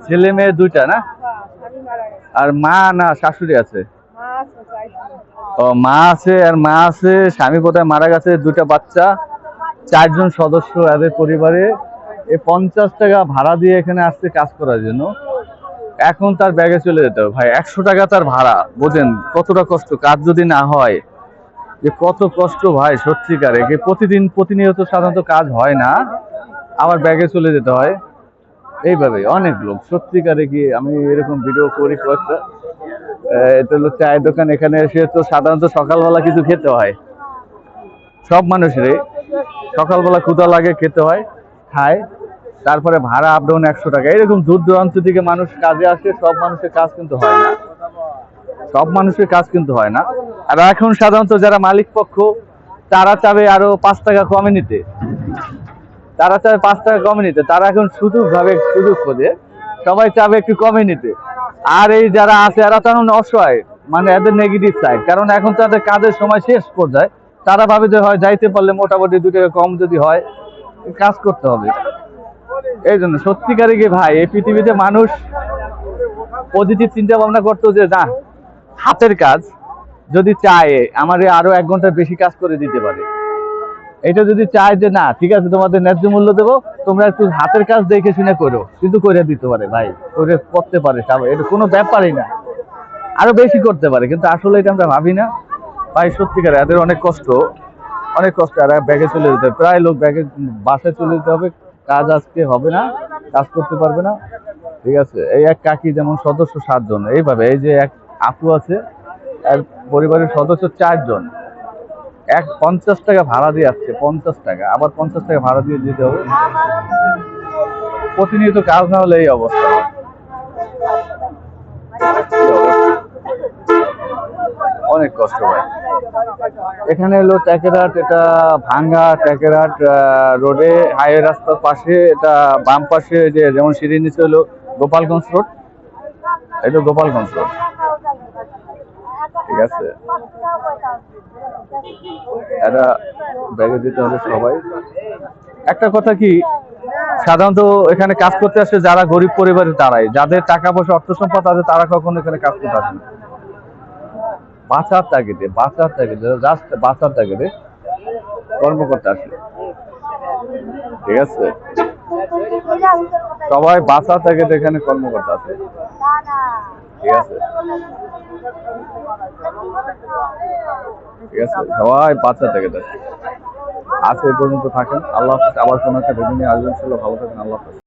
ছেলে মেয়ে দুইটা না? আর মা না শাশুড়ি আছে? ও মা আছে, আর মা আছে, স্বামী কোথায় মারা গেছে, দুইটা বাচ্চা, 4 জন সদস্য এদের পরিবারে। এই 50 টাকা ভাড়া দিয়ে এখানে আসছে কাজ করার জন্য। এখন তার ব্যাগে চলে যেতে হবে ভাই। 100 টাকা তার ভাড়া, বোঝেন কতটা কষ্ট। কাজ যদি না হয় যে কত কষ্ট ভাই, সত্যিকারে। প্রতিদিন প্রতিনিয়ত সাধারণত কাজ হয় না, আমার ব্যাগে চলে যেতে হয়। এইভাবে অনেক লোক, সত্যিকারে কি আমি এরকম ভিডিও করি কয়েকটা। এটা হলো চায়ের দোকান। এখানে এসে তো সাধারণত সকালবেলা কিছু খেতে হয়, সব মানুষেরই সকালবেলা ক্ষুধা লাগে, খেতে হয়, খায়। তারপরে ভাড়া আপ ডাউন 100 টাকা। এরকম দূর দূরান্ত থেকে মানুষ কাজে আসে। সব মানুষের কাজ কিন্তু হয় না, সব মানুষের কাজ কিন্তু হয় না। আর এখন সাধারণত যারা মালিক পক্ষ, তারা চাবে আরো 5 টাকা কমে নিতে। তারা চাবে 5 টাকা কমে নিতে। তারা এখন সুযোগ খোঁজে, সবাই চাবে একটু কমে নিতে। আর এই যারা আছে এরা তো অসহায়, মানে এদের নেগেটিভ সাইড। কারণ এখন তাদের কাজের সময় শেষ পর্যায়ে, তারা ভাবে যে হয় যাইতে পারলে মোটামুটি 2 টাকা কম যদি হয়, কাজ করতে হবে। এই জন্য সত্যিকারে কি ভাই, এই পৃথিবীতে মানুষ পজিটিভ চিন্তা ভাবনা করতো যে না, হাতের কাজ যদি চায় আমার আরো 1 ঘন্টা বেশি কাজ করে দিতে পারে। এটা যদি চায় যে না ঠিক আছে, তোমাদের ন্যায্য মূল্য দেবো, তোমরা একটু হাতের কাজ দেখে শুনে করো, কিন্তু করে দিতে পারে ভাই, করে করতে পারে। এটা কোনো ব্যাপারই না, আরো বেশি করতে পারে। কিন্তু আসলে এটা আমরা ভাবি না ভাই। সত্যিকার এদের অনেক কষ্ট, অনেক কষ্ট। আর ব্যাগে চলে যেতে হবে, প্রায় লোক ব্যাগে বাসায় চলে যেতে হবে। কাজ আজকে হবে না, কাজ করতে পারবে না। ঠিক আছে, এই এক কাকি যেমন সদস্য 7 জন, এইভাবে এই যে এক আপু আছে, আর পরিবারের সদস্য 4 জন। 50 টাকা ভাড়া দিয়ে আসছে, 50 টাকা, আবার 50 টাকা ভাড়া দিয়ে দিতে হবে। প্রতিনিয়ত কাজ না হলে এই অবস্থা। অনেক কষ্ট ভাই। এখানে হলো ট্যাকেরহাট, এটা ভাঙ্গা ট্যাকেরহাট রোডে, হাইওয়ে রাস্তার পাশে। এটা বাম পাশে যে যেমন সিঁড়ির নিচে হলো গোপালগঞ্জ রোড, এটা গোপালগঞ্জ রোড। ঠিক আছে, এটা ব্যাগে যেতে হবে সবাই। একটা কথা কি, সাধারণত এখানে কাজ করতে আসে যারা গরিব পরিবারের, তারাই, যাদের টাকা পয়সা অর্থ সম্পদ আছে, তারা কখনো এখানে কাজ করতে আসে না। বাঁচার তাগিদে জাস্ট বাঁচার তাগিদে কর্মকর্তা আসে। ঠিক আছে, সবাই বাঁচার তাগিদে এখানে কর্মকর্তা আছে। ঠিক আছে, ঠিক আছে, সবাই বাঁচার তাগিদে আছে। এই পর্যন্ত থাকেন। আল্লাহ হাফেজ। আবার কোনো একটা ভিডিও নিয়ে আসবেন। ভালো থাকেন। আল্লাহ হাফেজ।